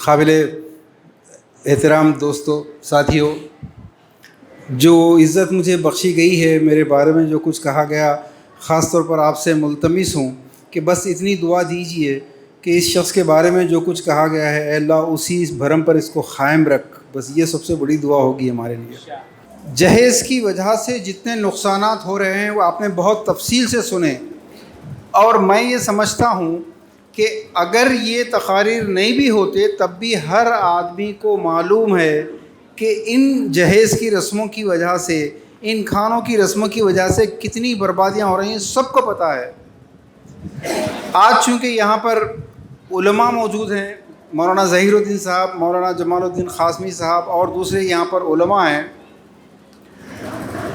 قابل احترام دوستوں ساتھیوں، جو عزت مجھے بخشی گئی ہے، میرے بارے میں جو کچھ کہا گیا، خاص طور پر آپ سے ملتمس ہوں کہ بس اتنی دعا دیجئے کہ اس شخص کے بارے میں جو کچھ کہا گیا ہے، اے اللہ اسی بھرم پر اس کو قائم رکھ، بس یہ سب سے بڑی دعا ہوگی ہمارے لیے۔ جہیز کی وجہ سے جتنے نقصانات ہو رہے ہیں وہ آپ نے بہت تفصیل سے سنے، اور میں یہ سمجھتا ہوں کہ اگر یہ تقاریر نہیں بھی ہوتے تب بھی ہر آدمی کو معلوم ہے کہ ان جہیز کی رسموں کی وجہ سے، ان کھانوں کی رسموں کی وجہ سے کتنی بربادیاں ہو رہی ہیں، سب کو پتہ ہے۔ آج چونکہ یہاں پر علماء موجود ہیں، مولانا ظہیر الدین صاحب، مولانا جمال الدین قاسمی صاحب اور دوسرے یہاں پر علماء ہیں،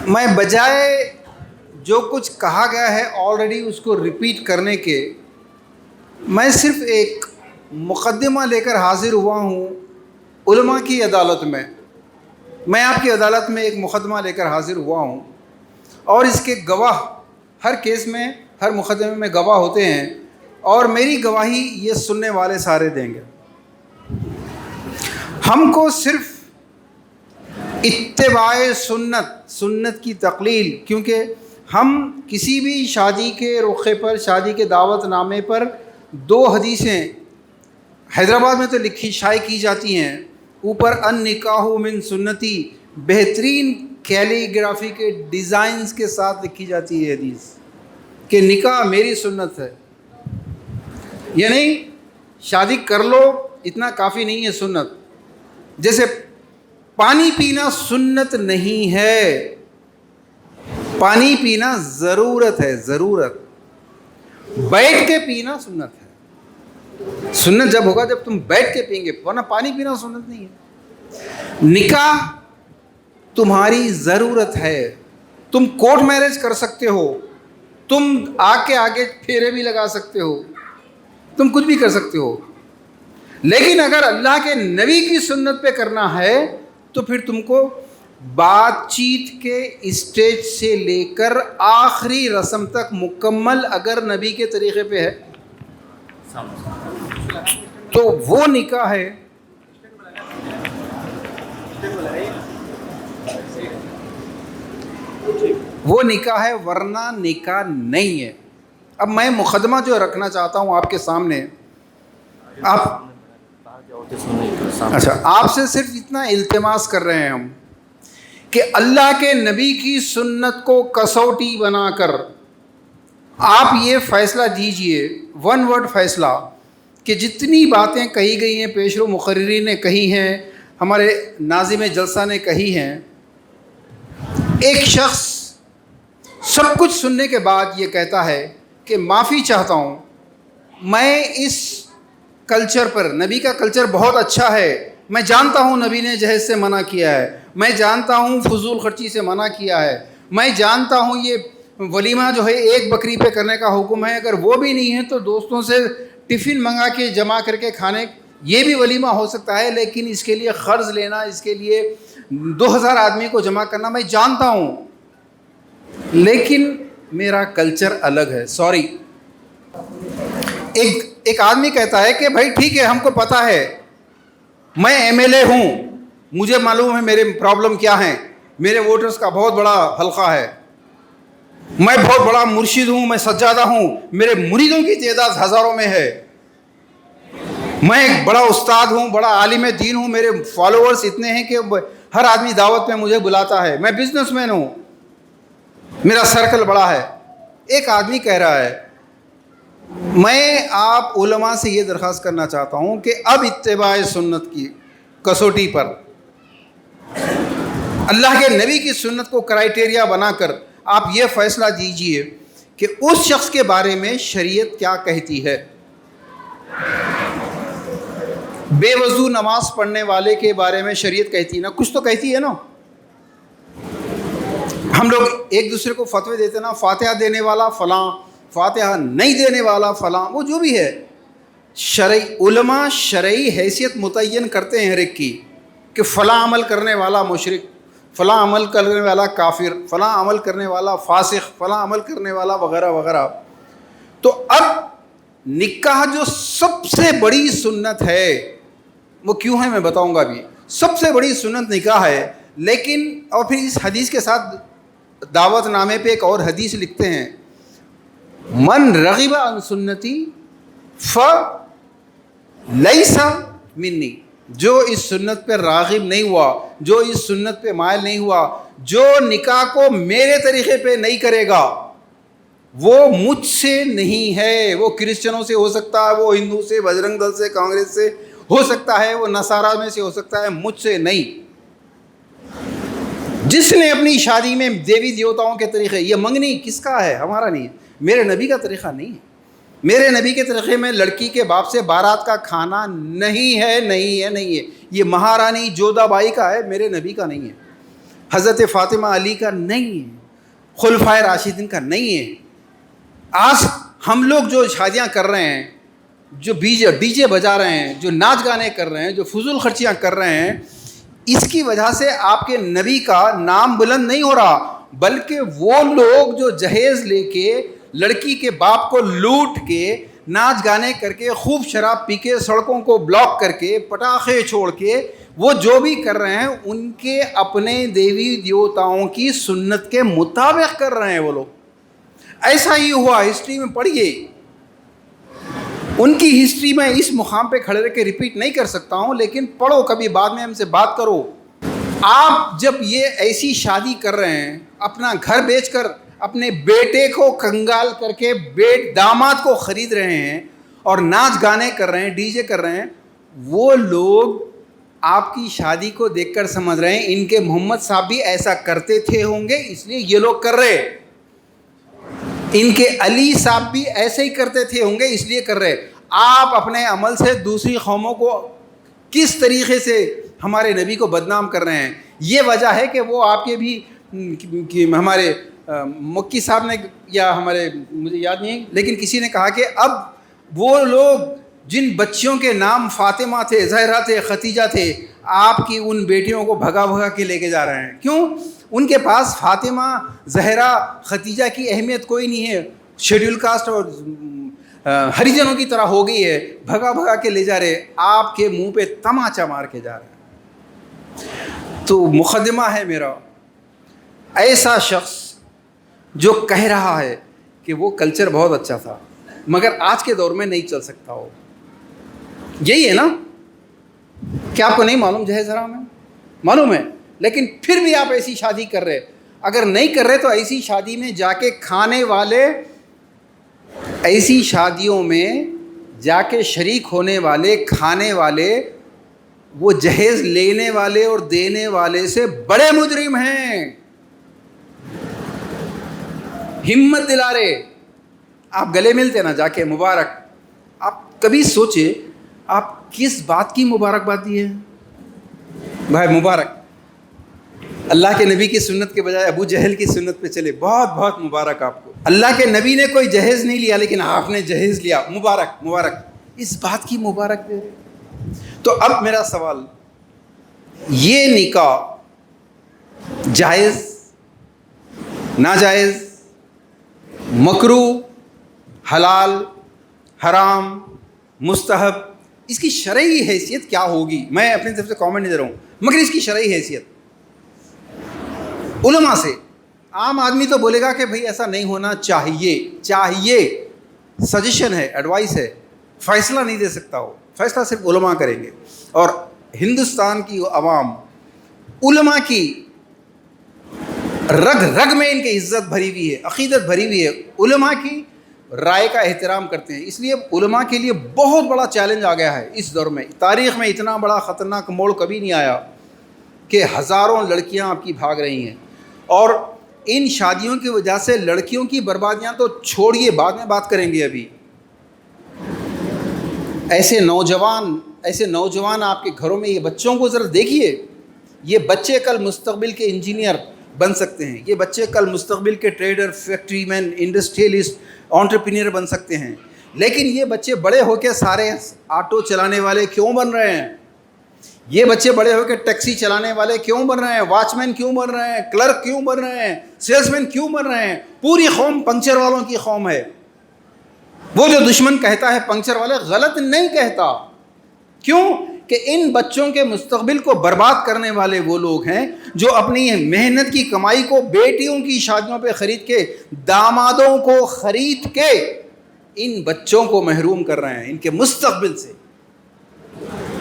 میں بجائے جو کچھ کہا گیا ہے آلریڈی اس کو ریپیٹ کرنے کے، میں صرف ایک مقدمہ لے کر حاضر ہوا ہوں علماء کی عدالت میں۔ میں آپ کی عدالت میں ایک مقدمہ لے کر حاضر ہوا ہوں، اور اس کے گواہ ہر کیس میں، ہر مقدمے میں گواہ ہوتے ہیں، اور میری گواہی یہ سننے والے سارے دیں گے۔ ہم کو صرف اتباع سنت کی تقلیل، کیونکہ ہم کسی بھی شادی کے رخے پر، شادی کے دعوت نامے پر 2 حدیثیں حیدرآباد میں تو لکھی شائع کی جاتی ہیں، اوپر ان نکاح من سنتی، بہترین کیلی گرافی کے ڈیزائنز کے ساتھ لکھی جاتی ہے حدیث کہ نکاح میری سنت ہے، یعنی شادی کر لو اتنا کافی نہیں ہے سنت۔ جیسے پانی پینا سنت نہیں ہے، پانی پینا ضرورت ہے، ضرورت۔ بیٹھ کے پینا سنت ہے، سنت جب ہوگا جب تم بیٹھ کے پئیں گے، ورنہ پانی پینا سنت نہیں ہے۔ نکاح تمہاری ضرورت ہے، تم کورٹ میرج کر سکتے ہو، تم آگے پھیرے بھی لگا سکتے ہو، تم کچھ بھی کر سکتے ہو، لیکن اگر اللہ کے نبی کی سنت پہ کرنا ہے تو پھر تم کو بات چیت کے اسٹیج سے لے کر آخری رسم تک مکمل اگر نبی کے طریقے پہ ہے تو وہ نکاح ہے۔ وہ نکاح ہے، ورنہ نکاح نہیں ہے۔ اب میں مقدمہ جو رکھنا چاہتا ہوں آپ کے سامنے، آپ سے صرف اتنا التماس کر رہے ہیں ہم کہ اللہ کے نبی کی سنت کو کسوٹی بنا کر آپ یہ فیصلہ دیجئے، 1 ورڈ فیصلہ، کہ جتنی باتیں کہی گئی ہیں، پیشرو مقررین نے کہی ہیں، ہمارے ناظم جلسہ نے کہی ہیں، ایک شخص سب کچھ سننے کے بعد یہ کہتا ہے کہ معافی چاہتا ہوں، میں اس کلچر پر، نبی کا کلچر بہت اچھا ہے، میں جانتا ہوں نبی نے جہیز سے منع کیا ہے، میں جانتا ہوں فضول خرچی سے منع کیا ہے، میں جانتا ہوں یہ ولیمہ جو ہے 1 بکری پہ کرنے کا حکم ہے، اگر وہ بھی نہیں ہے تو دوستوں سے ٹفن منگا کے جمع کر کے کھانے، یہ بھی ولیمہ ہو سکتا ہے، لیکن اس کے لیے قرض لینا، اس کے لیے 2000 آدمی کو جمع کرنا میں جانتا ہوں، لیکن میرا کلچر الگ ہے۔ سوری، ایک آدمی کہتا ہے کہ بھائی ٹھیک ہے، ہم کو پتہ ہے، میں MLA ہوں، مجھے معلوم ہے میرے پرابلم کیا ہیں، میرے ووٹرز کا بہت بڑا حلقہ ہے، میں بہت بڑا مرشد ہوں، میں سجادہ ہوں، میرے مریدوں کی تعداد ہزاروں میں ہے، میں ایک بڑا استاد ہوں، بڑا عالم دین ہوں، میرے فالوورز اتنے ہیں کہ ہر آدمی دعوت میں مجھے بلاتا ہے، میں بزنس مین ہوں، میرا سرکل بڑا ہے۔ ایک آدمی کہہ رہا ہے، میں آپ علماء سے یہ درخواست کرنا چاہتا ہوں کہ اب اتباع سنت کی کسوٹی پر اللہ کے نبی کی سنت کو کرائیٹیریا بنا کر آپ یہ فیصلہ دیجئے کہ اس شخص کے بارے میں شریعت کیا کہتی ہے۔ بے وضو نماز پڑھنے والے کے بارے میں شریعت کہتی ہے نا، کچھ تو کہتی ہے نا۔ ہم لوگ ایک دوسرے کو فتوے دیتے نا، فاتحہ دینے والا فلاں، فاتحہ نہیں دینے والا فلاں، وہ جو بھی ہے، علماء شرعی حیثیت متعین کرتے ہیں ہر ایک کی، کہ فلاں عمل کرنے والا مشرک، فلاں عمل کرنے والا کافر، فلاں عمل کرنے والا فاسق، فلاں عمل کرنے والا وغیرہ وغیرہ۔ تو اب نکاح جو سب سے بڑی سنت ہے، وہ کیوں ہے میں بتاؤں گا ابھی. سب سے بڑی سنت نکاح ہے. لیکن اور پھر اس حدیث کے ساتھ دعوت نامے پہ ایک اور حدیث لکھتے ہیں, من رغب عن سنتی فلیس منی, جو اس سنت پہ راغب نہیں ہوا, جو اس سنت پہ مائل نہیں ہوا, جو نکاح کو میرے طریقے پہ نہیں کرے گا, وہ مجھ سے نہیں ہے. وہ کرسچنوں سے ہو سکتا ہے, وہ ہندو سے, بجرنگ دل سے, کانگریس سے ہو سکتا ہے, وہ نصارہ میں سے ہو سکتا ہے, مجھ سے نہیں. جس نے اپنی شادی میں دیوی دیوتاؤں کے طریقے, یہ منگنی کس کا ہے؟ ہمارا نہیں ہے, میرے نبی کا طریقہ نہیں ہے. میرے نبی کے طریقے میں لڑکی کے باپ سے بارات کا کھانا نہیں ہے, نہیں ہے, نہیں ہے. یہ مہارانی جودھا بائی کا ہے, میرے نبی کا نہیں ہے. حضرت فاطمہ علی کا نہیں ہے, خلفائے راشدین کا نہیں ہے. آج ہم لوگ جو شادیاں کر رہے ہیں, جو ڈی جے بجا رہے ہیں, جو ناچ گانے کر رہے ہیں, جو فضول خرچیاں کر رہے ہیں, اس کی وجہ سے آپ کے نبی کا نام بلند نہیں ہو رہا, بلکہ وہ لوگ جو جہیز لے کے لڑکی کے باپ کو لوٹ کے ناچ گانے کر کے خوب شراب پی کے سڑکوں کو بلاک کر کے پٹاخے چھوڑ کے وہ جو بھی کر رہے ہیں ان کے اپنے دیوی دیوتاؤں کی سنت کے مطابق کر رہے ہیں وہ لوگ. ایسا ہی ہوا, ہسٹری میں پڑھیے. ان کی ہسٹری میں اس مقام پہ کھڑے رہ کے ریپیٹ نہیں کر سکتا ہوں, لیکن پڑھو کبھی, بعد میں ہم سے بات کرو. آپ جب یہ ایسی شادی کر رہے ہیں, اپنا گھر بیچ کر اپنے بیٹے کو کنگال کر کے داماد کو خرید رہے ہیں اور ناچ گانے کر رہے ہیں, ڈی جے کر رہے ہیں, وہ لوگ آپ کی شادی کو دیکھ کر سمجھ رہے ہیں ان کے محمد صاحب بھی ایسا کرتے تھے ہوں گے اس لیے یہ لوگ کر رہے, ان کے علی صاحب بھی ایسے ہی کرتے تھے ہوں گے اس لیے کر رہے. آپ اپنے عمل سے دوسری قوموں کو کس طریقے سے ہمارے نبی کو بدنام کر رہے ہیں. یہ وجہ ہے کہ وہ آپ کے بھی ہمارے مکی صاحب نے یا ہمارے مجھے یاد نہیں ہے, لیکن کسی نے کہا کہ اب وہ لوگ جن بچیوں کے نام فاطمہ تھے, زہرا تھے, ختیجہ تھے, آپ کی ان بیٹیوں کو بھگا بھگا کے لے کے جا رہے ہیں. کیوں؟ ان کے پاس فاطمہ, زہرا, ختیجہ کی اہمیت کوئی نہیں ہے, شیڈول کاسٹ اور ہریجنوں کی طرح ہو گئی ہے, بھگا بھگا کے لے جا رہے, آپ کے منہ پہ تماچا مار کے جا رہے ہیں. تو مقدمہ ہے میرا, ایسا شخص جو کہہ رہا ہے کہ وہ کلچر بہت اچھا تھا مگر آج کے دور میں نہیں چل سکتا ہو, یہی ہے نا. کیا آپ کو نہیں معلوم جہیز حرام ہے؟ معلوم ہے, لیکن پھر بھی آپ ایسی شادی کر رہے. اگر نہیں کر رہے تو ایسی شادی میں جا کے کھانے والے, ایسی شادیوں میں جا کے شریک ہونے والے, کھانے والے, وہ جہیز لینے والے اور دینے والے سے بڑے مجرم ہیں. ہمت دلا رہے, آپ گلے ملتے نا جا کے مبارک. آپ کبھی سوچے آپ کس بات کی مبارکباد دی ہے بھائی؟ مبارک, اللہ کے نبی کی سنت کے بجائے ابو جہل کی سنت پہ چلے, بہت بہت مبارک آپ کو. اللہ کے نبی نے کوئی جہیز نہیں لیا لیکن آپ نے جہیز لیا, مبارک مبارک, اس بات کی مبارک دے. تو اب میرا سوال, یہ نکاح جائز, ناجائز, مکروہ, حلال, حرام, مستحب, اس کی شرعی حیثیت کیا ہوگی؟ میں اپنی طرف سے کامنٹ نہیں دے رہا ہوں, مگر اس کی شرعی حیثیت علماء سے. عام آدمی تو بولے گا کہ بھئی ایسا نہیں ہونا چاہیے, سجیشن ہے, ایڈوائس ہے, فیصلہ نہیں دے سکتا ہو, فیصلہ صرف علماء کریں گے. اور ہندوستان کی عوام علماء کی رگ رگ میں ان کی عزت بھری ہوئی ہے, عقیدت بھری ہوئی ہے, علماء کی رائے کا احترام کرتے ہیں. اس لیے علماء کے لیے بہت بڑا چیلنج آ گیا ہے اس دور میں. تاریخ میں اتنا بڑا خطرناک موڑ کبھی نہیں آیا کہ ہزاروں لڑکیاں آپ کی بھاگ رہی ہیں, اور ان شادیوں کی وجہ سے لڑکیوں کی بربادیاں تو چھوڑیے, بعد میں بات کریں گے. ابھی ایسے نوجوان آپ کے گھروں میں, یہ بچوں کو ذرا دیکھیے. یہ بچے کل مستقبل کے انجینئر بن سکتے ہیں, یہ بچے کل مستقبل کے ٹریڈر, فیکٹری مین, انڈسٹریلسٹ, انٹرپرینر بن سکتے ہیں. لیکن یہ بچے بڑے ہو کے سارے آٹو چلانے والے کیوں بن رہے ہیں؟ یہ بچے بڑے ہو کے ٹیکسی چلانے والے کیوں بن رہے ہیں؟ واچ مین کیوں بن رہے ہیں؟ کلرک کیوں بن رہے ہیں؟ سیلس مین کیوں بن رہے ہیں؟ پوری قوم پنکچر والوں کی قوم ہے. وہ جو دشمن کہتا ہے پنکچر والے, غلط نہیں کہتا. کیوں؟ کہ ان بچوں کے مستقبل کو برباد کرنے والے وہ لوگ ہیں جو اپنی محنت کی کمائی کو بیٹیوں کی شادیوں پہ خرید کے، دامادوں کو خرید کے ان بچوں کو محروم کر رہے ہیں ان کے مستقبل سے۔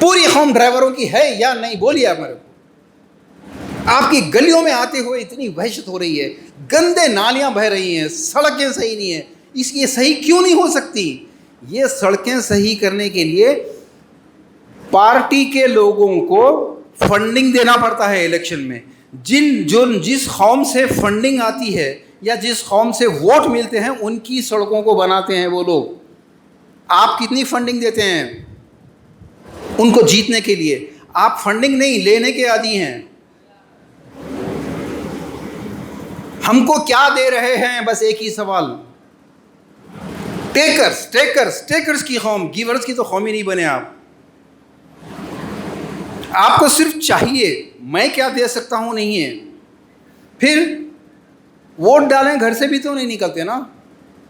پوری قوم ڈرائیوروں کی ہے یا نہیں؟ بولیے آپ میرے کو۔ آپ کی گلیوں میں آتے ہوئے اتنی وحشت ہو رہی ہے، گندے نالیاں بہہ رہی ہیں، سڑکیں صحیح نہیں ہیں، یہ صحیح کیوں نہیں ہو سکتی؟ یہ سڑکیں صحیح کرنے کے لیے پارٹی کے لوگوں کو فنڈنگ دینا پڑتا ہے الیکشن میں۔ جس قوم سے فنڈنگ آتی ہے یا جس قوم سے ووٹ ملتے ہیں ان کی سڑکوں کو بناتے ہیں وہ لوگ۔ آپ کتنی فنڈنگ دیتے ہیں ان کو جیتنے کے لیے؟ آپ فنڈنگ نہیں، لینے کے عادی ہیں۔ ہم کو کیا دے رہے ہیں؟ بس ایک ہی سوال، ٹیکرز کی قوم، گیورز کی تو قوم ہی نہیں بنے آپ۔ آپ کو صرف چاہیے میں کیا دے سکتا ہوں نہیں ہے۔ پھر ووٹ ڈالیں، گھر سے بھی تو نہیں نکلتے نا۔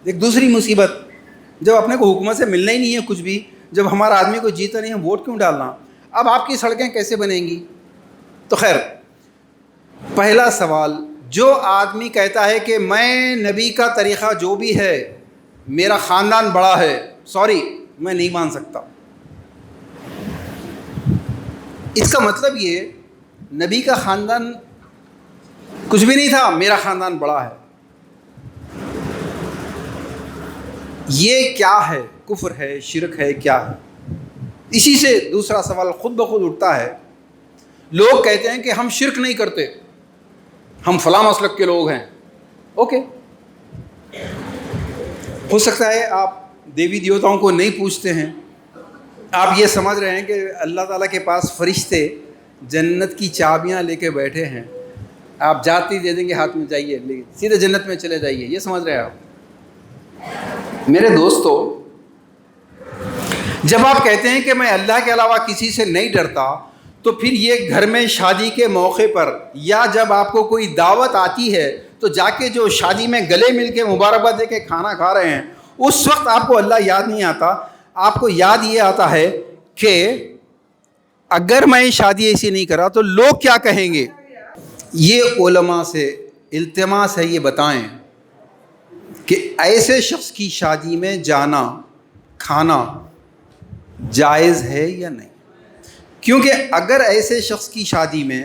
ایک دوسری مصیبت، جب اپنے کو حکومت سے ملنا ہی نہیں ہے کچھ بھی، جب ہمارا آدمی کو جیتا نہیں ہے، ووٹ کیوں ڈالنا؟ اب آپ کی سڑکیں کیسے بنیں گی؟ تو خیر، پہلا سوال، جو آدمی کہتا ہے کہ میں نبی کا طریقہ جو بھی ہے، میرا خاندان بڑا ہے، سوری میں نہیں مان سکتا۔ اس کا مطلب یہ نبی کا خاندان کچھ بھی نہیں تھا، میرا خاندان بڑا ہے۔ یہ کیا ہے؟ کفر ہے، شرک ہے، کیا ہے؟ اسی سے دوسرا سوال خود بخود اٹھتا ہے۔ لوگ کہتے ہیں کہ ہم شرک نہیں کرتے، ہم فلاں مسلک کے لوگ ہیں۔ اوکے، ہو سکتا ہے آپ دیوی دیوتاؤں کو نہیں پوچھتے ہیں، آپ یہ سمجھ رہے ہیں کہ اللہ تعالیٰ کے پاس فرشتے جنت کی چابیاں لے کے بیٹھے ہیں، آپ جاتی دے دیں گے ہاتھ میں، جائیے سیدھے جنت میں چلے جائیے، یہ سمجھ رہے ہیں آپ۔ میرے دوستو، جب آپ کہتے ہیں کہ میں اللہ کے علاوہ کسی سے نہیں ڈرتا، تو پھر یہ گھر میں شادی کے موقع پر یا جب آپ کو کوئی دعوت آتی ہے تو جا کے جو شادی میں گلے مل کے مبارکباد دے کے کھانا کھا رہے ہیں، اس وقت آپ کو اللہ یاد نہیں آتا، آپ کو یاد یہ آتا ہے کہ اگر میں شادی ایسی نہیں کرا تو لوگ کیا کہیں گے؟ یہ علماء سے التماس ہے، یہ بتائیں کہ ایسے شخص کی شادی میں جانا کھانا جائز ہے یا نہیں؟ کیونکہ اگر ایسے شخص کی شادی میں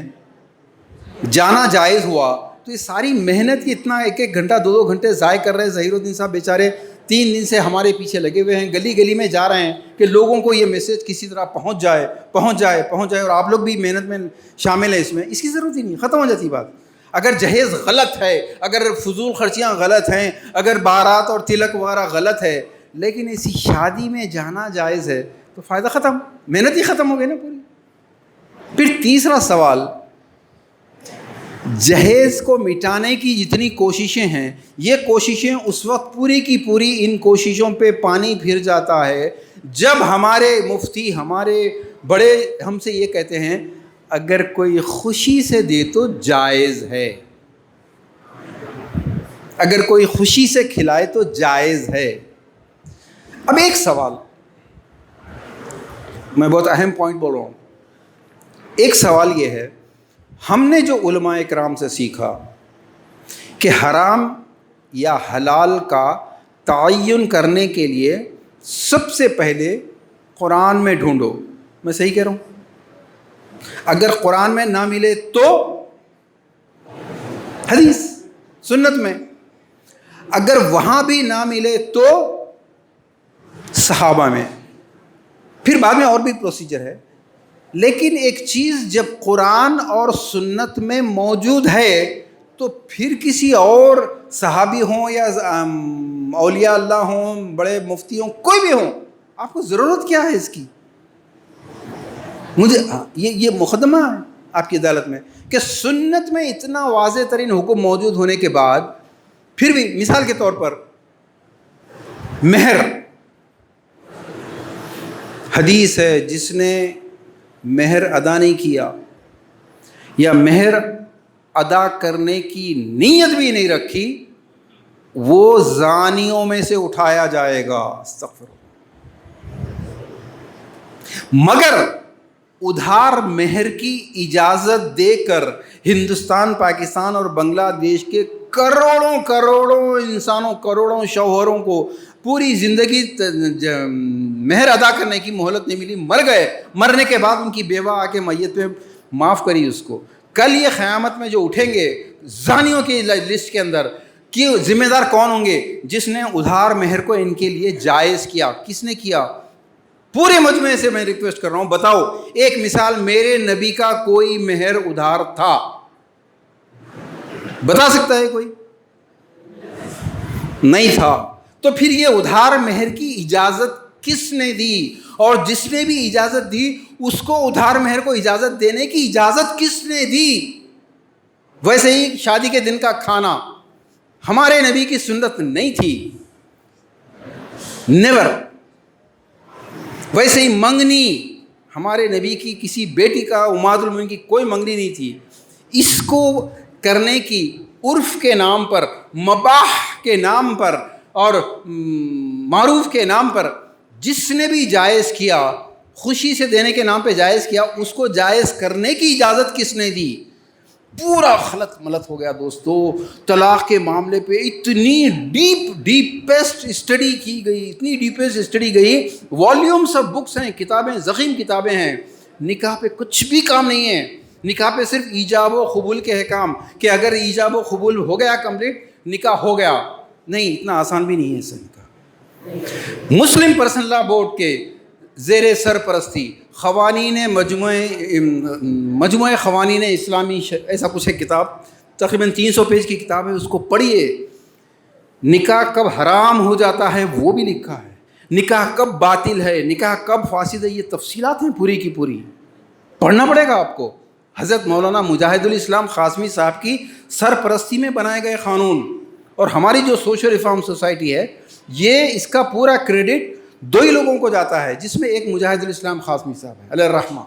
جانا جائز ہوا تو یہ ساری محنت کی اتنا ایک ایک گھنٹہ 2 گھنٹے ضائع کر رہے ہیں۔ ظہیر الدین صاحب بیچارے 3 دن سے ہمارے پیچھے لگے ہوئے ہیں، گلی گلی میں جا رہے ہیں کہ لوگوں کو یہ میسج کسی طرح پہنچ جائے، اور آپ لوگ بھی محنت میں شامل ہیں اس میں۔ اس کی ضرورت ہی نہیں، ختم ہو جاتی بات۔ اگر جہیز غلط ہے، اگر فضول خرچیاں غلط ہیں، اگر بارات اور تلک وغیرہ غلط ہے، لیکن اسی شادی میں جانا جائز ہے تو فائدہ ختم، محنت ہی ختم ہو گئی نا پوری۔ پھر تیسرا سوال، جہیز کو مٹانے کی جتنی کوششیں ہیں، یہ کوششیں اس وقت پوری کی پوری ان کوششوں پہ پانی پھر جاتا ہے جب ہمارے مفتی، ہمارے بڑے ہم سے یہ کہتے ہیں اگر کوئی خوشی سے دے تو جائز ہے، اگر کوئی خوشی سے کھلائے تو جائز ہے۔ اب ایک سوال، میں بہت اہم پوائنٹ بول رہا ہوں۔ ایک سوال یہ ہے، ہم نے جو علماء کرام سے سیکھا کہ حرام یا حلال کا تعین کرنے کے لیے سب سے پہلے قرآن میں ڈھونڈو، میں صحیح کہہ رہا ہوں؟ اگر قرآن میں نہ ملے تو حدیث سنت میں، اگر وہاں بھی نہ ملے تو صحابہ میں، پھر بعد میں اور بھی پروسیجر ہے۔ لیکن ایک چیز جب قرآن اور سنت میں موجود ہے تو پھر کسی اور صحابی ہوں یا اولیاء اللہ ہوں، بڑے مفتی ہوں، کوئی بھی ہوں، آپ کو ضرورت کیا ہے اس کی؟ مجھے یہ مقدمہ ہے آپ کی عدالت میں کہ سنت میں اتنا واضح ترین حکم موجود ہونے کے بعد پھر بھی، مثال کے طور پر مہر، حدیث ہے جس نے مہر ادا نہیں کیا یا مہر ادا کرنے کی نیت بھی نہیں رکھی، وہ زانیوں میں سے اٹھایا جائے گا۔ استغفر۔ مگر ادھار مہر کی اجازت دے کر ہندوستان، پاکستان اور بنگلہ دیش کے کروڑوں انسانوں، کروڑوں شوہروں کو پوری زندگی مہر ادا کرنے کی مہلت نہیں ملی، مر گئے، مرنے کے بعد ان کی بیوہ آ کے میت پہ معاف کری اس کو. کل یہ قیامت میں جو اٹھیں گے زانیوں کی لسٹ کے اندر، کہ ذمہ دار کون ہوں گے؟ جس نے ادھار مہر کو ان کے لیے جائز کیا. کس نے کیا؟ پورے مجموعے سے میں ریکویسٹ کر رہا ہوں، بتاؤ ایک مثال، میرے نبی کا کوئی مہر ادھار تھا؟ بتا سکتا ہے کوئی؟ نہیں تھا. تو پھر یہ ادھار مہر کی اجازت کس نے دی؟ اور جس نے بھی اجازت دی اس کو ادھار مہر کو اجازت دینے کی اجازت کس نے دی؟ ویسے ہی شادی کے دن کا کھانا ہمارے نبی کی سنت نہیں تھی، نیور. ویسے ہی منگنی ہمارے نبی کی کسی بیٹی کا، امہات المومنین کی کوئی منگنی نہیں تھی. اس کو کرنے کی عرف کے نام پر، مباح کے نام پر اور معروف کے نام پر جس نے بھی جائز کیا، خوشی سے دینے کے نام پہ جائز کیا، اس کو جائز کرنے کی اجازت کس نے دی؟ پورا خلط ملط ہو گیا دوستو. طلاق کے معاملے پہ اتنی ڈیپسٹ اسٹڈی کی گئی، اتنی ڈیپسٹ اسٹڈی گئی، والیومس آف بکس ہیں، کتابیں، ضخیم کتابیں ہیں. نکاح پہ کچھ بھی کام نہیں ہے. نکاح پہ صرف ایجاب و قبول کے احکام، کہ اگر ایجاب و قبول ہو گیا کمپلیٹ، نکاح ہو گیا. نہیں، اتنا آسان بھی نہیں ہے اس نکاح. مسلم پرسنل لا بورڈ کے زیر سرپرستی قوانین مجموعہ قوانین اسلامی، ایسا کچھ ہے کتاب، تقریباً 300 پیج کی کتاب ہے، اس کو پڑھیے. نکاح کب حرام ہو جاتا ہے وہ بھی لکھا ہے، نکاح کب باطل ہے، نکاح کب فاسد ہے، یہ تفصیلات ہیں پوری کی پوری. پڑھنا پڑے گا آپ کو. حضرت مولانا مجاہد الاسلام قاسمی صاحب کی سرپرستی میں بنائے گئے قانون. اور ہماری جو سوشل ریفارم سوسائٹی ہے، یہ اس کا پورا کریڈٹ دو ہی لوگوں کو جاتا ہے، جس میں ایک مجاہد الاسلام قاسمی صاحب ہے علیہ الرحمہ.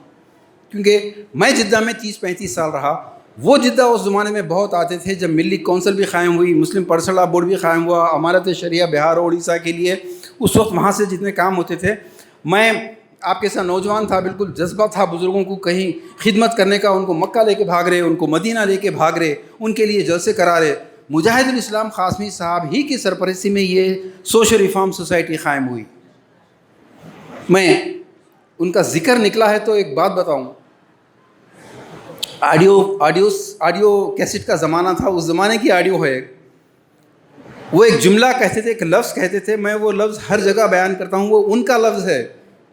کیونکہ میں جدہ میں 30-35 سال رہا. وہ جدہ اس زمانے میں بہت آتے تھے جب ملی کونسل بھی قائم ہوئی، مسلم پرسنل لا بورڈ بھی قائم ہوا، امارت شریعہ بہار اور اڑیسہ کے لیے. اس وقت وہاں سے جتنے کام ہوتے تھے، میں آپ کے ساتھ نوجوان تھا، بالکل جذبہ تھا بزرگوں کو کہیں خدمت کرنے کا. ان کو مکہ لے کے بھاگ رہے، ان کو مدینہ لے کے بھاگ رہے، ان کے لیے جلسے کرا رہے. مجاہد الاسلام قاسمی صاحب ہی کی سرپرستی میں یہ سوشل ریفارم سوسائٹی قائم ہوئی. میں ان کا ذکر نکلا ہے تو ایک بات بتاؤں. آڈیو کیسٹ کا زمانہ تھا، اس زمانے کی آڈیو ہے. وہ ایک جملہ کہتے تھے، ایک لفظ کہتے تھے، میں وہ لفظ ہر جگہ بیان کرتا ہوں، وہ ان کا لفظ ہے،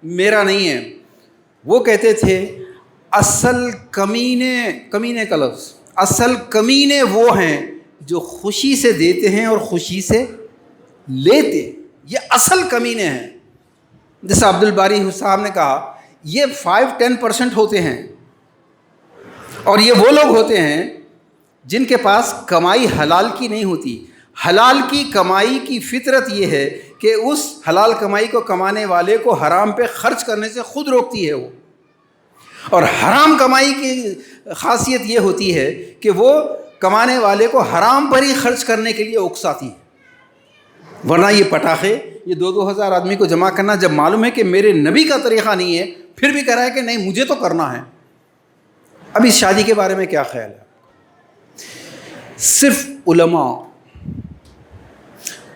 میرا نہیں ہے. وہ کہتے تھے اصل کمینے کا لفظ، اصل کمینے وہ ہیں جو خوشی سے دیتے ہیں اور خوشی سے لیتے. یہ اصل کمینے ہیں. جیسا عبد الباری صاحب نے کہا، یہ 5-10% ہوتے ہیں، اور یہ وہ لوگ ہوتے ہیں جن کے پاس کمائی حلال کی نہیں ہوتی. حلال کی کمائی کی فطرت یہ ہے کہ اس حلال کمائی کو کمانے والے کو حرام پہ خرچ کرنے سے خود روکتی ہے وہ. اور حرام کمائی کی خاصیت یہ ہوتی ہے کہ وہ کمانے والے کو حرام پر ہی خرچ کرنے کے لیے اکساتی ہے. ورنہ یہ پٹاخے، یہ 2-2 ہزار آدمی کو جمع کرنا، جب معلوم ہے کہ میرے نبی کا طریقہ نہیں ہے، پھر بھی کہہ رہا ہے کہ نہیں مجھے تو کرنا ہے. اب اس شادی کے بارے میں کیا خیال ہے؟ صرف علماء،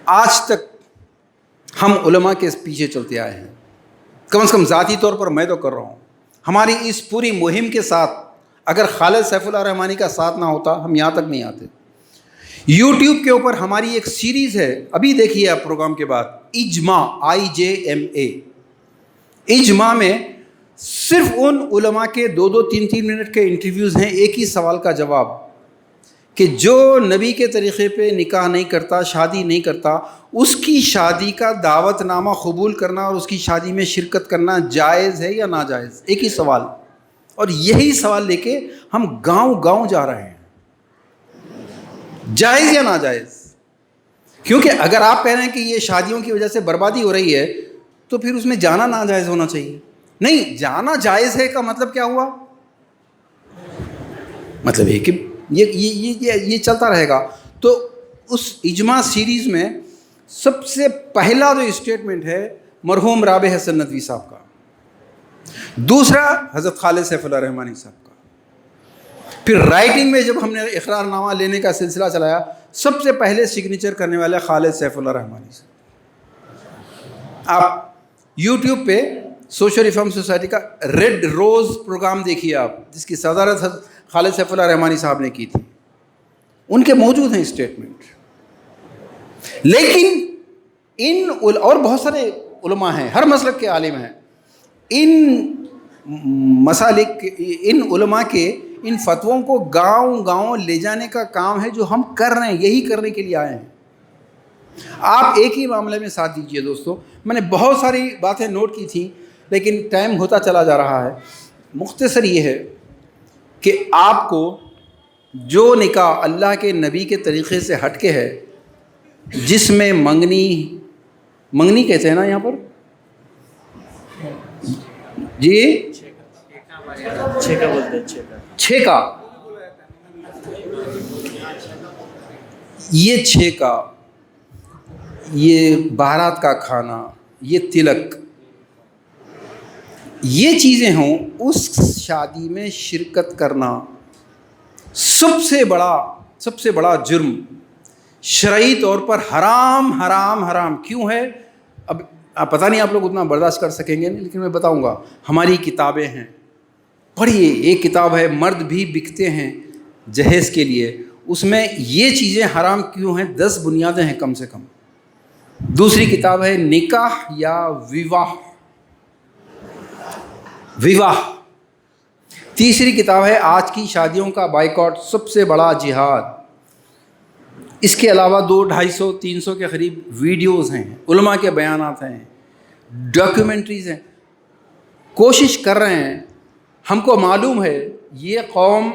آج تک ہم علماء کے پیچھے چلتے آئے ہیں. کم از کم ذاتی طور پر میں تو کر رہا ہوں. ہماری اس پوری مہم کے ساتھ اگر خالد سیف اللہ رحمانی کا ساتھ نہ ہوتا ہم یہاں تک نہیں آتے. یوٹیوب کے اوپر ہماری ایک سیریز ہے، ابھی دیکھیے آپ پروگرام کے بعد، اجماع، IJMA. اجماع میں صرف ان علماء کے 2-3 منٹ کے انٹرویوز ہیں، ایک ہی سوال کا جواب، کہ جو نبی کے طریقے پہ نکاح نہیں کرتا، شادی نہیں کرتا، اس کی شادی کا دعوت نامہ قبول کرنا اور اس کی شادی میں شرکت کرنا جائز ہے یا ناجائز. ایک ہی سوال. اور یہی سوال لے کے ہم گاؤں جا رہے ہیں، جائز یا ناجائز. کیونکہ اگر آپ کہہ رہے ہیں کہ یہ شادیوں کی وجہ سے بربادی ہو رہی ہے تو پھر اس میں جانا ناجائز ہونا چاہیے. نہیں، جانا جائز ہے کا مطلب کیا ہوا؟ مطلب یہ کہ یہ چلتا رہے گا. تو اس اجماع سیریز میں سب سے پہلا جو اسٹیٹمنٹ ہے مرحوم رابع حسن ندوی صاحب کا. دوسرا حضرت خالد سیف اللہ رحمانی صاحب کا. پھر رائٹنگ میں جب ہم نے اقرار نامہ لینے کا سلسلہ چلایا، سب سے پہلے سگنیچر کرنے والے خالد سیف اللہ رحمانی صاحب. آپ یوٹیوب پہ سوشل ریفارم سوسائٹی کا ریڈ روز پروگرام دیکھیے آپ، جس کی صدارت خالد سیف اللہ رحمانی صاحب نے کی تھی. ان کے موجود ہیں اسٹیٹمنٹ. لیکن ان اور بہت سارے علماء ہیں، ہر مسلک کے عالم ہیں. ان مسالک، ان علماء کے ان فتووں کو گاؤں گاؤں لے جانے کا کام ہے جو ہم کر رہے ہیں، یہی کرنے کے لیے آئے ہیں. آپ ایک ہی معاملے میں ساتھ دیجئے دوستو. میں نے بہت ساری باتیں نوٹ کی تھیں لیکن ٹائم ہوتا چلا جا رہا ہے. مختصر یہ ہے کہ آپ کو جو نکاح اللہ کے نبی کے طریقے سے ہٹ کے ہے، جس میں منگنی کہتے ہیں نا یہاں پر جی، چھیکا بولتے ہیں، چھیکا، یہ چھیکا، یہ بارات کا کھانا، یہ تلک، یہ چیزیں ہوں، اس شادی میں شرکت کرنا سب سے بڑا جرم شرعی طور پر حرام کیوں ہے؟ اب پتہ نہیں آپ لوگ اتنا برداشت کر سکیں گے، لیکن میں بتاؤں گا. ہماری کتابیں ہیں، پڑھیے. ایک کتاب ہے مرد بھی بکتے ہیں جہیز کے لیے، اس میں یہ چیزیں حرام کیوں ہیں 10 بنیادیں ہیں کم سے کم. دوسری کتاب ہے نکاح یا وواہ. تیسری کتاب ہے آج کی شادیوں کا بائیکاٹ، سب سے بڑا جہاد. اس کے علاوہ 200، 250، 300 کے قریب ویڈیوز ہیں، علماء کے بیانات ہیں، ڈاکیومنٹریز ہیں. کوشش کر رہے ہیں. ہم کو معلوم ہے یہ قوم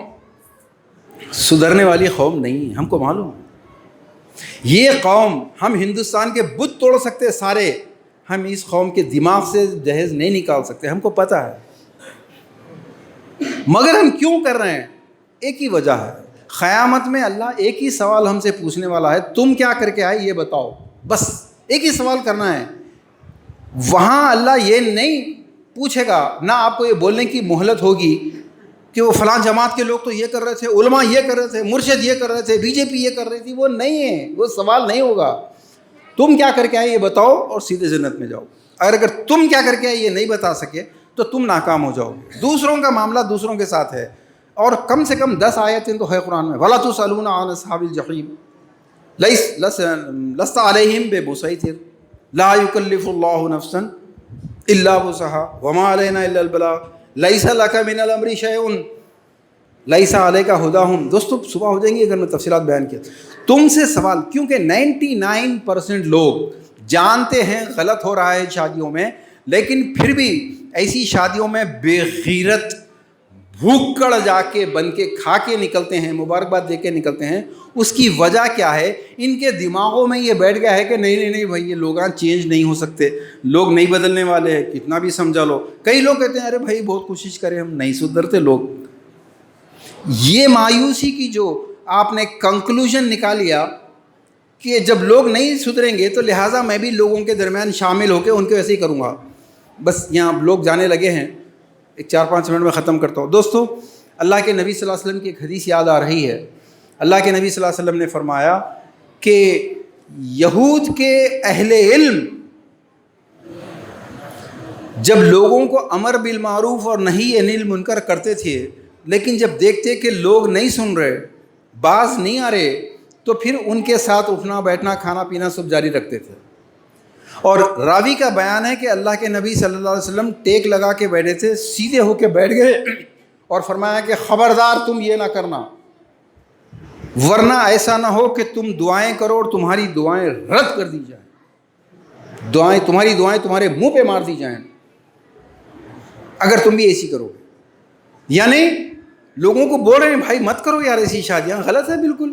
سدھرنے والی قوم نہیں، ہم کو معلوم ہے. یہ قوم، ہم ہندوستان کے بت توڑ سکتے سارے، ہم اس قوم کے دماغ سے جہیز نہیں نکال سکتے، ہم کو پتہ ہے. مگر ہم کیوں کر رہے ہیں؟ ایک ہی وجہ ہے. قیامت میں اللہ ایک ہی سوال ہم سے پوچھنے والا ہے، تم کیا کر کے آئے یہ بتاؤ. بس ایک ہی سوال کرنا ہے. وہاں اللہ یہ نہیں پوچھے گا، نہ آپ کو یہ بولنے کی مہلت ہوگی کہ وہ فلاں جماعت کے لوگ تو یہ کر رہے تھے، علماء یہ کر رہے تھے، مرشد یہ کر رہے تھے، بی جے پی یہ کر رہی تھی. وہ نہیں ہے، وہ سوال نہیں ہوگا. تم کیا کر کے آئے یہ بتاؤ اور سیدھے جنت میں جاؤ. اگر تم کیا کر کے آئے یہ نہیں بتا سکے تو تم ناکام ہو جاؤ. دوسروں کا معاملہ دوسروں کے ساتھ ہے. اور کم سے کم 10 آیتیں تو ہے قرآن میں. وَلَا تُسْأَلُونَ عَنْ أَصْحَابِ الْجَحِيمِ لَسْتَ عَلَيْهِمْ بِمُسَيْطِرٍ لَا يُكَلِّفُ اللَّهُ نَفْسًا إِلَّا وُسْعَهَا وَمَا عَلَيْنَا إِلَّا الْبَلَاغُ لَيْسَ لَكَ مِنَ الْأَمْرِ شَيْءٌ لَيْسَ عَلَيْكَ هُدَاهُمْ. دوستو صبح ہو جائیں گی اگر میں تفصیلات بیان کیا. تم سے سوال، کیونکہ 99% لوگ جانتے ہیں غلط ہو رہا ہے شادیوں میں، لیکن پھر بھی ایسی شادیوں میں بے غیرت بھوکڑ جا کے بن کے کھا کے نکلتے ہیں، مبارکباد دے کے نکلتے ہیں. اس کی وجہ کیا ہے؟ ان کے دماغوں میں یہ بیٹھ گیا ہے کہ نہیں بھائی یہ لوگ چینج نہیں ہو سکتے، لوگ نہیں بدلنے والے ہیں، کتنا بھی سمجھا لو. کئی لوگ کہتے ہیں ارے بھائی بہت کوشش کریں ہم نہیں سدھرتے لوگ. یہ مایوسی کی جو آپ نے کنکلوژن نکالیا کہ جب لوگ نہیں سدھریں گے تو لہٰذا میں بھی لوگوں کے درمیان شامل ہو کے ان کے ویسے ہی کروں گا. بس یہاں لوگ جانے لگے ہیں. ایک 4-5 منٹ میں ختم کرتا ہوں. دوستو اللہ کے نبی صلی اللہ علیہ وسلم کی ایک حدیث یاد آ رہی ہے. اللہ کے نبی صلی اللہ علیہ وسلم نے فرمایا کہ یہود کے اہل علم جب لوگوں کو امر بالمعروف اور نہی عن المنکر کرتے تھے، لیکن جب دیکھتے کہ لوگ نہیں سن رہے، باز نہیں آ رہے، تو پھر ان کے ساتھ اٹھنا بیٹھنا کھانا پینا سب جاری رکھتے تھے. اور راوی کا بیان ہے کہ اللہ کے نبی صلی اللہ علیہ وسلم ٹیک لگا کے بیٹھے تھے، سیدھے ہو کے بیٹھ گئے اور فرمایا کہ خبردار تم یہ نہ کرنا، ورنہ ایسا نہ ہو کہ تم دعائیں کرو اور تمہاری دعائیں رد کر دی جائیں، تمہاری دعائیں تمہارے منہ پہ مار دی جائیں اگر تم بھی ایسی کرو. یعنی لوگوں کو بول رہے ہیں بھائی مت کرو یار ایسی شادیاں، غلط ہے بالکل،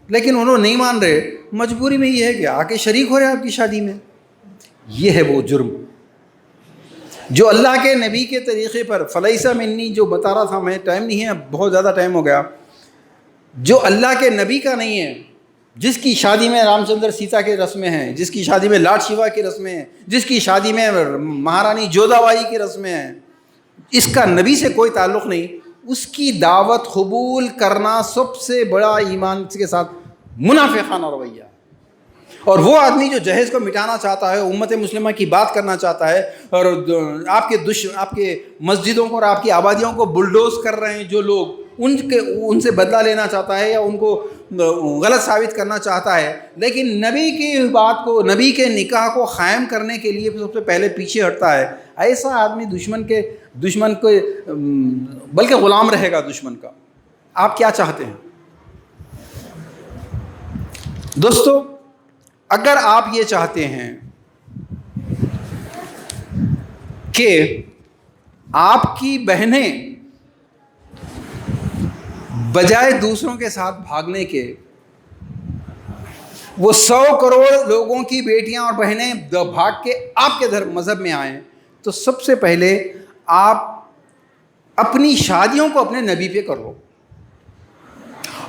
لیکن انہوں نہیں مان رہے. مجبوری میں یہ ہے کہ آ کے شریک ہو رہے ہیں آپ کی شادی میں. یہ ہے وہ جرم جو اللہ کے نبی کے طریقے پر فلیسا منی جو بتا رہا تھا میں. ٹائم نہیں ہے، بہت زیادہ ٹائم ہو گیا. جو اللہ کے نبی کا نہیں ہے، جس کی شادی میں رام چندر سیتا کی رسمیں ہیں، جس کی شادی میں لاڈ شیوا کی رسمیں ہیں، جس کی شادی میں مہارانی جودھا بائی کی رسمیں ہیں، اس کا نبی سے کوئی تعلق نہیں، اس کی دعوت قبول کرنا سب سے بڑا ایمان کے ساتھ منافقانہ رویہ۔ اور وہ آدمی جو جہیز کو مٹانا چاہتا ہے، امت مسلمہ کی بات کرنا چاہتا ہے، اور آپ کے مسجدوں کو اور آپ کی آبادیوں کو بلڈوز کر رہے ہیں جو لوگ، ان سے بدلہ لینا چاہتا ہے یا ان کو غلط ثابت کرنا چاہتا ہے، لیکن نبی کی بات کو، نبی کے نکاح کو قائم کرنے کے لیے سب سے پہلے پیچھے ہٹتا ہے، ایسا آدمی دشمن کو بلکہ غلام رہے گا دشمن کا۔ آپ کیا چاہتے ہیں دوستو؟ اگر آپ یہ چاہتے ہیں کہ آپ کی بہنیں بجائے دوسروں کے ساتھ بھاگنے کے وہ 100 کروڑ لوگوں کی بیٹیاں اور بہنیں بھاگ کے آپ کے مذہب میں آئیں، تو سب سے پہلے آپ اپنی شادیوں کو اپنے نبی پہ کر لو۔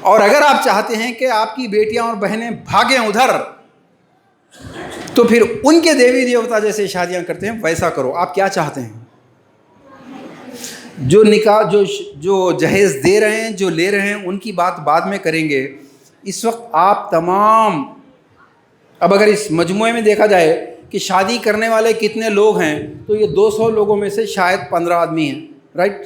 اور اگر آپ چاہتے ہیں کہ آپ کی بیٹیاں اور بہنیں بھاگیں ادھر، تو پھر ان کے دیوی دیوتا جیسے شادیاں کرتے ہیں ویسا کرو۔ آپ کیا چاہتے ہیں؟ جو نکاح جو جہیز دے رہے ہیں، جو لے رہے ہیں، ان کی بات بعد میں کریں گے۔ اس وقت آپ تمام، اب اگر اس مجموعے میں دیکھا جائے کہ شادی کرنے والے کتنے لوگ ہیں، تو یہ 200 لوگوں میں سے شاید 15 آدمی ہیں، رائٹ؟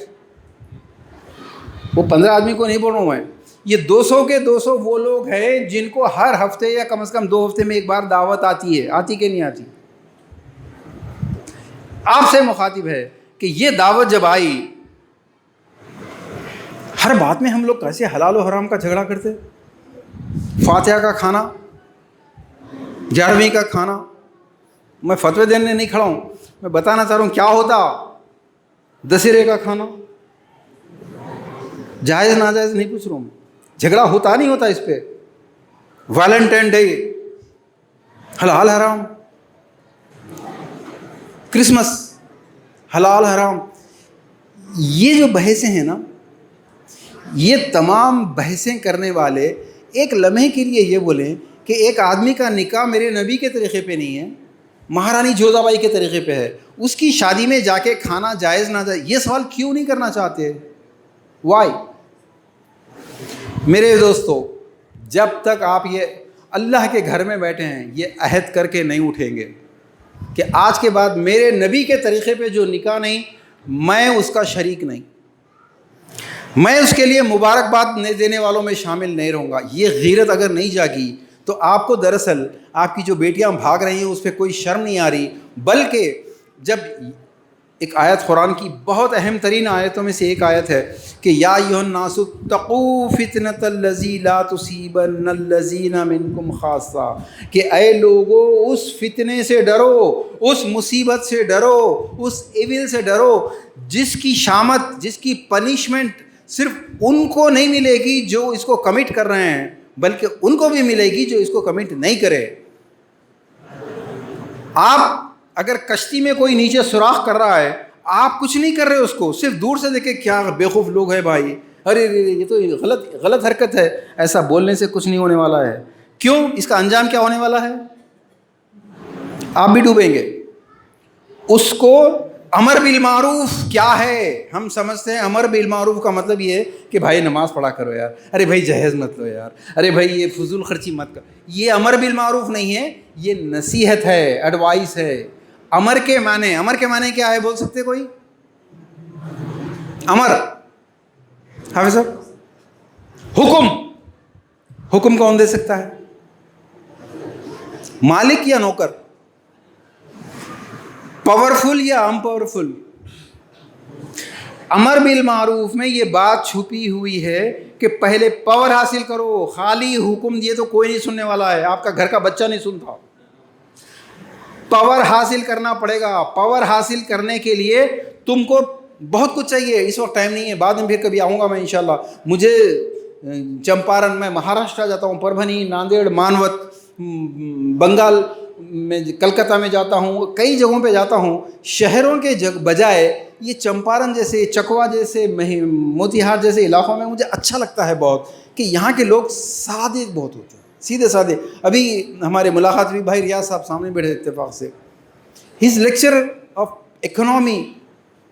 وہ 15 آدمی کو نہیں بول رہا ہوں میں، یہ 200 کے 200 وہ لوگ ہیں جن کو ہر ہفتے یا کم از کم 2 ہفتے میں ایک بار دعوت آتی ہے، آتی کہ نہیں آتی؟ آپ سے مخاطب ہے کہ یہ دعوت جب آئی، ہر بات میں ہم لوگ کیسے حلال و حرام کا جھگڑا کرتے، فاتحہ کا کھانا، 11ویں کا کھانا۔ میں فتوے دینے نہیں کھڑا ہوں، میں بتانا چاہ رہا ہوں کیا ہوتا۔ دسہرے کا کھانا جائز ناجائز نہیں پوچھ رہا ہوں، جھگڑا ہوتا نہیں ہوتا اس پہ۔ ویلنٹائن ڈے، حلال حرام، کرسمس، حلال حرام، یہ جو بحثیں ہیں نا، یہ تمام بحثیں کرنے والے ایک لمحے کے لیے یہ بولیں کہ ایک آدمی کا نکاح میرے نبی کے طریقے پہ نہیں ہے، مہارانی جوزا بائی کے طریقے پہ ہے، اس کی شادی میں جا کے کھانا جائز نہ جائز، یہ سوال کیوں نہیں کرنا چاہتے؟ وائی؟ میرے دوستو، جب تک آپ یہ اللہ کے گھر میں بیٹھے ہیں، یہ عہد کر کے نہیں اٹھیں گے کہ آج کے بعد میرے نبی کے طریقے پہ جو نکاح نہیں، میں اس کا شریک نہیں، میں اس کے لیے مبارکباد نہیں دینے والوں میں شامل نہیں رہوں گا۔ یہ غیرت اگر نہیں جاگی تو آپ کو دراصل آپ کی جو بیٹیاں بھاگ رہی ہیں اس پہ کوئی شرم نہیں آ رہی، بلکہ جب ایک آیت قرآن کی بہت اہم ترین آیتوں میں سے ایک آیت ہے کہ یا ایھا الناس اتقوا فتنۃ الذی لا تصیبن الذین منکم خاصہ، کہ اے لوگو اس فتنے سے ڈرو، اس مصیبت سے ڈرو، اس ایول سے ڈرو جس کی شامت، جس کی پنشمنٹ صرف ان کو نہیں ملے گی جو اس کو کمٹ کر رہے ہیں، بلکہ ان کو بھی ملے گی جو اس کو کمٹ نہیں کرے۔ آپ اگر کشتی میں کوئی نیچے سوراخ کر رہا ہے، آپ کچھ نہیں کر رہے اس کو، صرف دور سے دیکھیں کیا بیوقوف لوگ ہیں بھائی، ارے یہ تو غلط حرکت ہے، ایسا بولنے سے کچھ نہیں ہونے والا ہے۔ کیوں؟ اس کا انجام کیا ہونے والا ہے؟ آپ بھی ڈوبیں گے۔ اس کو امر بالمعروف کیا ہے؟ ہم سمجھتے ہیں امر بالمعروف کا مطلب یہ ہے کہ بھائی نماز پڑھا کرو یار، ارے بھائی جہیز مت لو یار، ارے بھائی یہ فضول خرچی مت کر۔ یہ امر بالمعروف نہیں ہے، یہ نصیحت ہے، ایڈوائس ہے۔ امر کے معنی کیا ہے؟ بول سکتے کوئی؟ امر حافظ صاحب، حکم کون دے سکتا ہے؟ مالک یا نوکر؟ پاورفل یا ان پاورفل؟ امر بالمعروف میں یہ بات چھپی ہوئی ہے کہ پہلے پاور حاصل کرو، خالی حکم دیے تو کوئی نہیں سننے والا ہے، آپ کا گھر کا بچہ نہیں سنتا، پاور حاصل کرنا پڑے گا۔ پاور حاصل کرنے کے لیے تم کو بہت کچھ چاہیے، اس وقت ٹائم نہیں ہے، بعد میں پھر کبھی آؤں گا میں انشاءاللہ۔ مجھے چمپارن، میں مہاراشٹر جاتا ہوں، پربھنی، ناندیڑ، مانوت، بنگال میں، کلکتہ میں جاتا ہوں، کئی جگہوں پہ جاتا ہوں۔ شہروں کے بجائے یہ چمپارن جیسے، چکوا جیسے، موتیہار جیسے علاقوں میں مجھے اچھا لگتا ہے بہت، کہ یہاں کے لوگ سادے بہت ہوتے ہیں، سیدھے سادے۔ ابھی ہمارے ملاقات بھائی ریاض صاحب سامنے بیٹھے اتفاق سے، ہز لیکچر آف اکنامی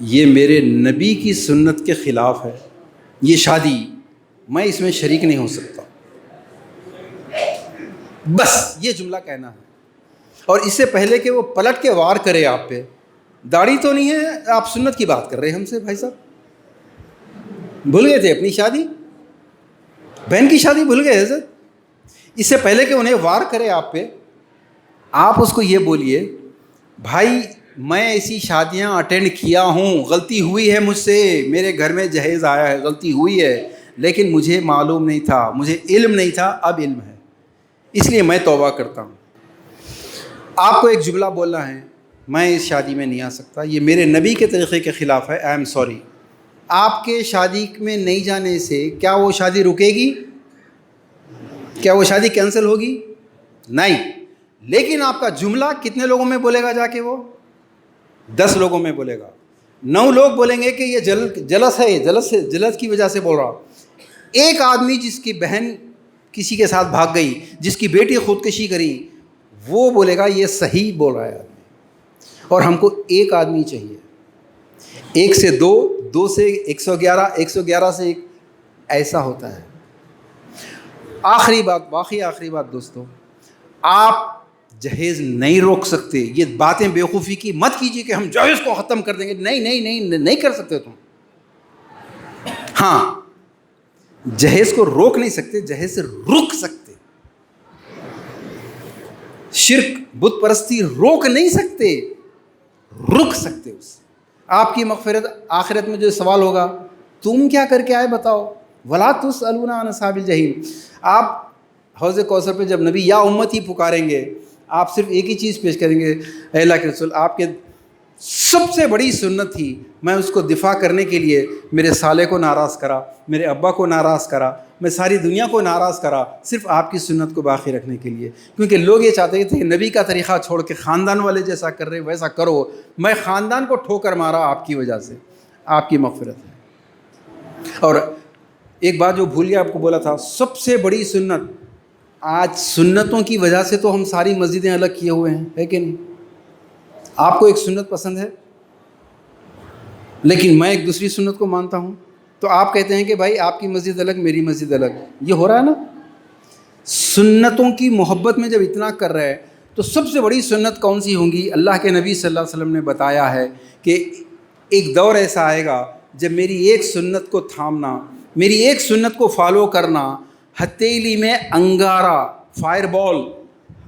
یہ میرے نبی کی سنت کے خلاف ہے، یہ شادی میں اس میں شریک نہیں ہو سکتا، بس یہ جملہ کہنا ہے۔ اور اس سے پہلے کہ وہ پلٹ کے وار کرے آپ پہ، داڑھی تو نہیں ہے، آپ سنت کی بات کر رہے ہیں ہم سے، بھائی صاحب بھول گئے تھے اپنی شادی، بہن کی شادی بھول گئے حضرت؟ اس سے پہلے کہ انہیں وار کرے آپ پہ، آپ اس کو یہ بولیے بھائی میں ایسی شادیاں اٹینڈ کیا ہوں، غلطی ہوئی ہے مجھ سے، میرے گھر میں جہیز آیا ہے، غلطی ہوئی ہے، لیکن مجھے معلوم نہیں تھا، مجھے علم نہیں تھا، اب علم ہے، اس لیے میں توبہ کرتا ہوں۔ آپ کو ایک جملہ بولنا ہے میں اس شادی میں نہیں آ سکتا، یہ میرے نبی کے طریقے کے خلاف ہے، آئی ایم سوری۔ آپ کے شادی میں نہیں جانے سے کیا وہ شادی رکے گی؟ کیا وہ شادی کینسل ہوگی؟ نہیں، لیکن آپ کا جملہ کتنے لوگوں میں بولے گا؟ جا کے وہ 10 لوگوں میں بولے گا، 9 لوگ بولیں گے کہ یہ جلس ہے، جلس کی وجہ سے بول رہا۔ ایک آدمی جس کی بہن کسی کے ساتھ بھاگ گئی، جس کی بیٹی خودکشی کری، وہ بولے گا یہ صحیح بول رہا ہے آدمی۔ اور ہم کو ایک آدمی چاہیے، 1 سے 2، 2 سے 111، 111 سے 1، ایسا ہوتا ہے۔ آخری بات، واقعی آخری بات دوستو، آپ جہیز نہیں روک سکتے۔ یہ باتیں بیوقوفی کی مت کیجیے کہ ہم جہیز کو ختم کر دیں گے، نہیں کر سکتے تم۔ ہاں، جہیز کو روک نہیں سکتے، جہیز سے رک سکتے۔ شرک، بت پرستی روک نہیں سکتے، رک سکتے اس۔ آپ کی مغفرت آخرت میں جو سوال ہوگا تم کیا کر کے آئے بتاؤ، ولا تسألون عن اصحاب الجحیم۔ آپ حوض کوثر پہ جب نبی یا امتی پکاریں گے، آپ صرف ایک ہی چیز پیش کریں گے، اے اللہ کے رسول آپ کے سب سے بڑی سنت تھی، میں اس کو دفاع کرنے کے لیے میرے سالے کو ناراض کرا، میرے ابا کو ناراض کرا، میں ساری دنیا کو ناراض کرا، صرف آپ کی سنت کو باقی رکھنے کے لیے، کیونکہ لوگ یہ چاہتے تھے کہ نبی کا طریقہ چھوڑ کے خاندان والے جیسا کر رہے ویسا کرو۔ میں خاندان کو ٹھوکر مارا آپ کی وجہ سے، آپ کی مغفرت ہے۔ اور ایک بات جو بھول گیا آپ کو بولا تھا، سب سے بڑی سنت، آج سنتوں کی وجہ سے تو ہم ساری مسجدیں الگ کیے ہوئے ہیں، ہے کہ نہیں؟ آپ کو ایک سنت پسند ہے لیکن میں ایک دوسری سنت کو مانتا ہوں، تو آپ کہتے ہیں کہ بھائی آپ کی مسجد الگ، میری مسجد الگ، یہ ہو رہا ہے نا؟ سنتوں کی محبت میں جب اتنا کر رہے ہیں تو سب سے بڑی سنت کون سی ہوں گی؟ اللہ کے نبی صلی اللہ علیہ وسلم نے بتایا ہے کہ ایک دور ایسا آئے گا جب میری ایک سنت کو تھامنا، میری ایک سنت کو فالو کرنا ہتھیلی میں انگارہ، فائر بال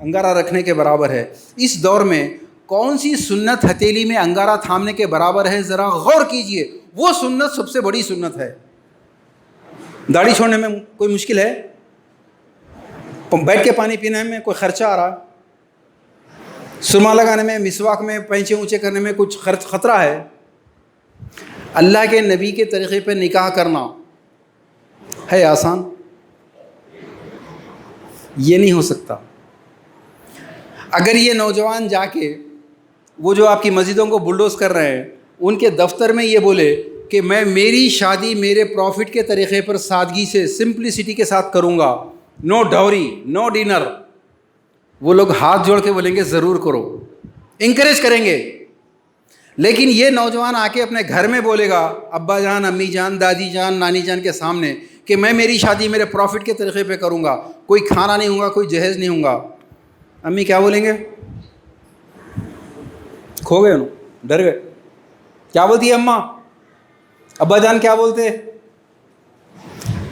انگارہ رکھنے کے برابر ہے۔ اس دور میں کون سی سنت ہتھیلی میں انگارہ تھامنے کے برابر ہے؟ ذرا غور کیجئے، وہ سنت سب سے بڑی سنت ہے۔ داڑھی چھوڑنے میں کوئی مشکل ہے؟ بیٹھ کے پانی پینے میں کوئی خرچہ آ رہا؟ سرما لگانے میں، مسواک میں، پینچے اونچے کرنے میں کچھ خطرہ ہے؟ اللہ کے نبی کے طریقے پہ نکاح کرنا ہے آسان؟ یہ نہیں ہو سکتا۔ اگر یہ نوجوان جا کے وہ جو آپ کی مسجدوں کو بلڈوز کر رہے ہیں ان کے دفتر میں یہ بولے کہ میں میری شادی میرے پروفٹ کے طریقے پر سادگی سے، سمپلسٹی کے ساتھ کروں گا، نو ڈاوری، نو ڈنر، وہ لوگ ہاتھ جوڑ کے بولیں گے ضرور کرو، انکریج کریں گے۔ لیکن یہ نوجوان آ کے اپنے گھر میں بولے گا ابا جان، امی جان، دادی جان، نانی جان کے سامنے کہ میں میری شادی میرے پروفٹ کے طریقے پہ کروں گا، کوئی کھانا نہیں ہوگا، کوئی جہیز نہیں ہوگا، امی کیا بولیں گے؟ کھو گئے انہوں، ڈر گئے، کیا بولتی ہے اماں؟ ابا جان کیا بولتے؟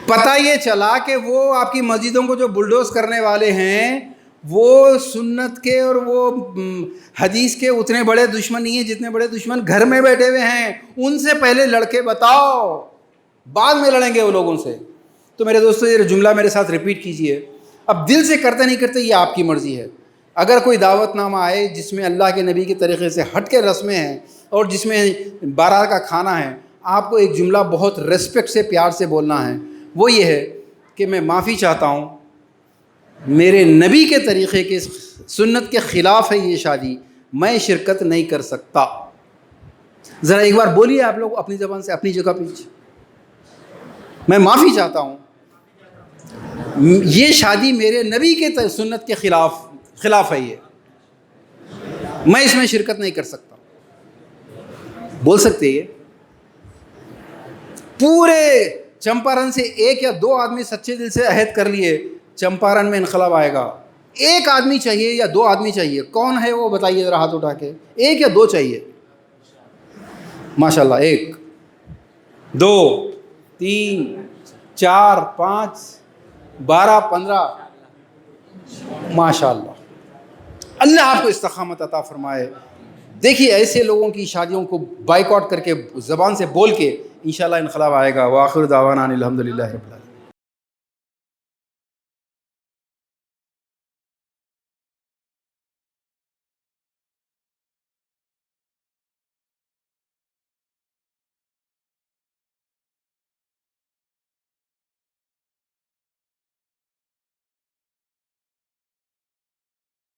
پتہ یہ چلا کہ وہ آپ کی مسجدوں کو جو بلڈوز کرنے والے ہیں وہ سنت کے اور وہ حدیث کے اتنے بڑے دشمن نہیں ہیں جتنے بڑے دشمن گھر میں بیٹھے ہوئے ہیں۔ ان سے پہلے لڑ کے بتاؤ، بعد میں لڑیں گے وہ لوگوں سے۔ تو میرے دوستو یہ جملہ میرے ساتھ ریپیٹ کیجئے، اب دل سے کرتے نہیں کرتے یہ آپ کی مرضی ہے۔ اگر کوئی دعوت نامہ آئے جس میں اللہ کے نبی کے طریقے سے ہٹ کے رسمیں ہیں اور جس میں بارات کا کھانا ہے، آپ کو ایک جملہ بہت ریسپیکٹ سے، پیار سے بولنا ہے، وہ یہ ہے کہ میں معافی چاہتا ہوں، میرے نبی کے طریقے کے سنت کے خلاف ہے یہ شادی، میں شرکت نہیں کر سکتا۔ ذرا ایک بار بولیے آپ لوگ اپنی زبان سے، اپنی جگہ پہ، میں معافی چاہتا ہوں، یہ شادی میرے نبی کے سنت کے خلاف ہے، یہ میں اس میں شرکت نہیں کر سکتا۔ بول سکتے یہ پورے چمپارن سے ایک یا دو آدمی سچے دل سے عہد کر لیے چمپارن میں انقلاب آئے گا. ایک آدمی چاہیے یا دو آدمی چاہیے؟ کون ہے وہ بتائیے ذرا ہاتھ اٹھا کے. ایک یا دو چاہیے؟ ماشاء اللہ. 1 2 3 4 5 12 15 ماشاء اللہ. اللہ آپ کو استقامت عطا فرمائے. دیکھیے ایسے لوگوں کی شادیوں کو بائیکاٹ کر کے زبان سے بول کے انشاءاللہ انقلاب آئے گا. وآخر دعوانا الحمدللہ رب العالمین.